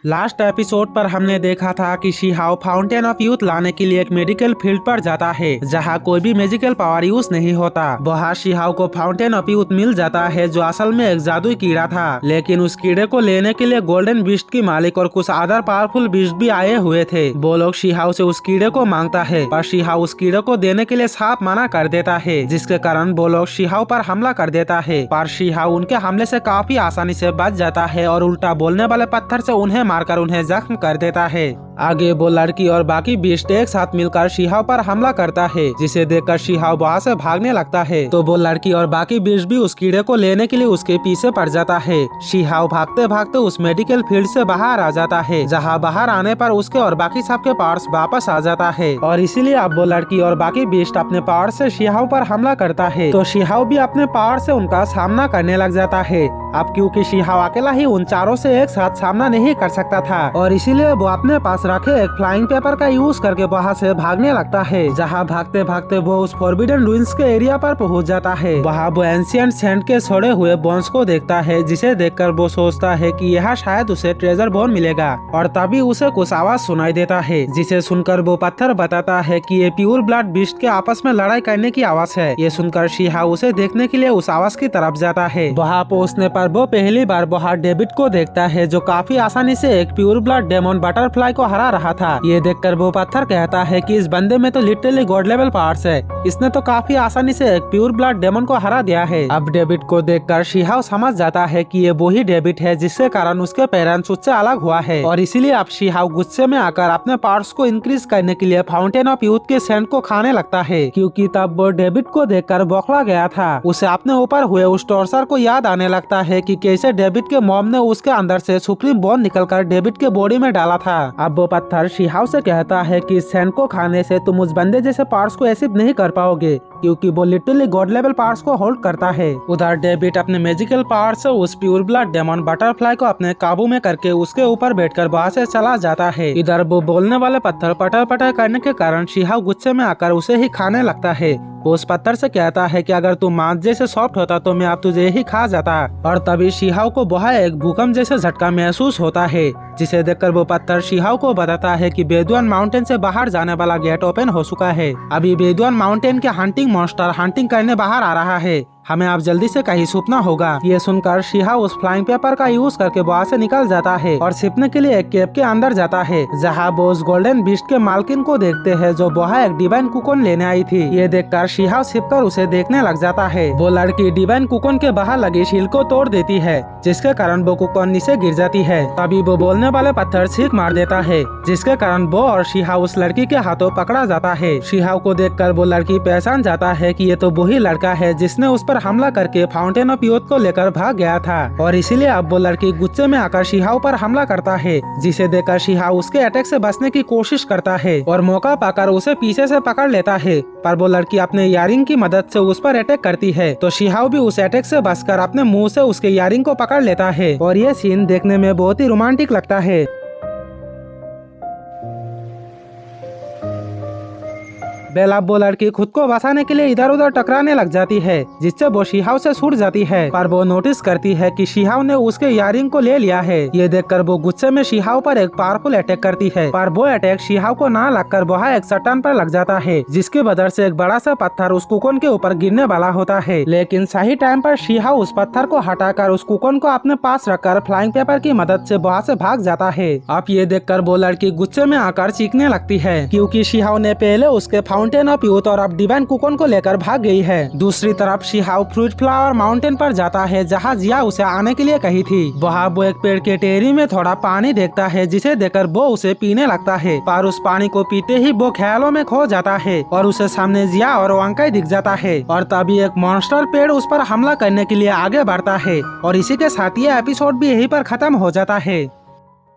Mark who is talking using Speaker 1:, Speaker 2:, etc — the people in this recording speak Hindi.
Speaker 1: लास्ट एपिसोड पर हमने देखा था कि शिहाओ फाउंटेन ऑफ यूथ लाने के लिए एक मेडिकल फील्ड पर जाता है जहां कोई भी मैजिकल पावर यूज नहीं होता। वहाँ शिहाओ को फाउंटेन ऑफ यूथ मिल जाता है जो असल में एक जादुई कीड़ा था, लेकिन उस कीड़े को लेने के लिए गोल्डन बीस्ट की मालिक और कुछ अदर पावरफुल बीस्ट भी आए हुए थे। वो लोग शिहाओ से उस कीड़े को मांगता है पर शिहाओ उस कीड़े को देने के लिए साफ मना कर देता है, जिसके कारण वो लोग शिहाओ पर हमला कर देता है। पर शिहाओ उनके हमले से काफी आसानी से बच जाता है और उल्टा बोलने वाले पत्थर से उन्हें मारकर उन्हें जख्म कर देता है। आगे वो लड़की और बाकी बीस्ट एक साथ मिलकर शिहाओ पर हमला करता है, जिसे देखकर शिहाओ वहाँ से भागने लगता है। तो वो लड़की और बाकी बीस्ट भी उस कीड़े को लेने के लिए उसके पीछे पड़ जाता है। शिहाओ भागते भागते उस मेडिकल फील्ड से बाहर आ जाता है, जहाँ बाहर आने पर उसके और बाकी सबके पावर्स वापस आ जाता है और इसीलिए अब वो लड़की और बाकी बीस्ट अपने पावर से शिहाओ पर हमला करता है। तो शिहाओ भी अपने पावर से उनका सामना करने लग जाता है। अब क्योंकि शिहाओ अकेला ही उन चारों से एक साथ सामना नहीं कर सकता था और इसीलिए वो अपने पास रखे एक फ्लाइंग पेपर का यूज करके वहाँ से भागने लगता है। जहाँ भागते भागते वो उस फॉरबिडन रूइंस के एरिया पर पहुँच जाता है। वहाँ वो एंशिएंट सेंट के छोड़े हुए बोन्स को देखता है, जिसे देखकर वो सोचता है कि यह शायद उसे ट्रेजर बोन मिलेगा और तभी उसे कुछ आवाज सुनाई देता है, जिसे सुनकर वो पत्थर बताता है कि ये प्योर ब्लड बीस्ट के आपस में लड़ाई करने की आवाज है। ये सुनकर शिहाओ उसे देखने के लिए उस आवाज की तरफ जाता है। वहाँ पहुँचने पर वो पहली बार वहाँ डेविड को देखता है, जो काफी आसानी से एक प्योर ब्लड डेमन बटरफ्लाई को हरा रहा था। ये देखकर वो पत्थर कहता है कि इस बंदे में तो लिटरली गॉड लेवल पावर्स है, इसने तो काफी आसानी से एक प्योर ब्लड डेमन को हरा दिया है। अब डेविड को देखकर शिहाओ समझ जाता है कि ये वही डेविड है जिसके कारण उसके पेरेंट्स उससे अलग हुआ है और इसीलिए अब शिहाओ गुस्से में आकर अपने पावर्स को इंक्रीज करने के लिए फाउंटेन ऑफ यूथ के सेंट को खाने लगता है, क्योंकि तब वो डेविड को देखकर बौखला गया था। उसे अपने ऊपर हुए उस टॉर्चर को याद आने लगता है कि कैसे डेविड के मॉम ने उसके अंदर से सुप्रीम बोन निकलकर डेविड के बॉडी में डाला था। अब वो पत्थर शिहाओ से कहता है कि इस सेंट को खाने से तुम उस बंदे जैसे पावर्स को अचीव नहीं कर पाओगे, क्योंकि वो लिटरली गॉड लेवल पावर्स को होल्ड करता है। उधर डेविड अपने मैजिकल पावर से उस प्योर ब्लड डेमन बटरफ्लाई को अपने काबू में करके उसके ऊपर बैठकर वहाँ से चला जाता है। इधर वो बोलने वाले पत्थर पटर पटर करने के कारण शिहाओ गुस्से में आकर उसे ही खाने लगता है। वो उस पत्थर से कहता है कि अगर तू मांस जैसे सॉफ्ट होता तो मैं अब तुझे ही खा जाता। और तभी शिहाओ को वहाँ एक भूकंप जैसे झटका महसूस होता है, जिसे देखकर वो पत्थर शिहाओ को बताता है कि बेदुआन माउंटेन से बाहर जाने वाला गेट ओपन हो चुका है। अभी बेदुआन माउंटेन के हंटिंग मॉन्स्टर हंटिंग करने बाहर आ रहा है, हमें अब जल्दी से कहीं छुपना होगा। ये सुनकर शिहाओ उस फ्लाइंग पेपर का यूज करके वहाँ से निकल जाता है और छिपने के लिए एक केव के अंदर जाता है, जहाँ वो उस गोल्डन बीस्ट के मालकिन को देखते हैं जो वहाँ एक डिवाइन कुकन लेने आई थी। ये देखकर शिहाओ छिपकर उसे देखने लग जाता है। वो लड़की डिवाइन कुकन के बाहर लगी शील को तोड़ देती है, जिसके कारण वो कुकन नीचे गिर जाती है। तभी वो बोलने वाले पत्थर छींक मार देता है, जिसके कारण वो और शिहाओ उस लड़की के हाथों पकड़ा जाता है। शिहाओ को देखकर वो लड़की पहचान जाता है कि ये तो वही लड़का है जिसने उस पर हमला करके फाउंटेन ऑफ यूथ को लेकर भाग गया था और इसीलिए अब वो लड़की गुस्से में आकर शिहाओ पर हमला करता है, जिसे देखकर शिहाओ उसके अटैक से बचने की कोशिश करता है और मौका पाकर उसे पीछे से पकड़ लेता है। पर वो लड़की अपने इयररिंग की मदद से उस पर अटैक करती है, तो शिहाओ भी उस अटैक से बचकर अपने मुंह से उसके इयररिंग को पकड़ लेता है और ये सीन देखने में बहुत ही रोमांटिक लगता है। बेला वो लड़की खुद को बचाने के लिए इधर उधर टकराने लग जाती है, जिससे वो शिहाओ से छूट जाती है। पर वो नोटिस करती है कि शिहाओ ने उसके इयररिंग को ले लिया है। ये देखकर वो गुस्से में शिहाओ पर एक पावरफुल अटैक करती है, पर वो अटैक शिहाओ को ना लगकर वहाँ एक चट्टान पर लग जाता है, जिसकी वजह से एक बड़ा सा पत्थर उस कुकन के ऊपर गिरने वाला होता है। लेकिन सही टाइम पर शिहाओ उस पत्थर को हटाकर उस कुकन को अपने पास रखकर फ्लाइंग पेपर की मदद से वहाँ से भाग जाता है। अब ये देखकर वो लड़की गुस्से में आकर चीखने लगती है, क्योंकि शिहाओ ने पहले उसके फाउंटेन ऑफ यूथ और अब डिवाइन कुकन को लेकर भाग गई है। दूसरी तरफ शिहाओ फ्रूट फ्लावर माउंटेन पर जाता है, जहाँ जिया उसे आने के लिए कही थी। वहाँ वो एक पेड़ के टेरी में थोड़ा पानी देखता है, जिसे देखकर वो उसे पीने लगता है, पर उस पानी को पीते ही वो ख्यालों में खो जाता है और उसे सामने जिया और वांकाई दिख जाता है। और तभी एक मॉन्स्टर पेड़ उस पर हमला करने के लिए आगे बढ़ता है और इसी के साथ ये एपिसोड भी यहीं पर खत्म हो जाता है।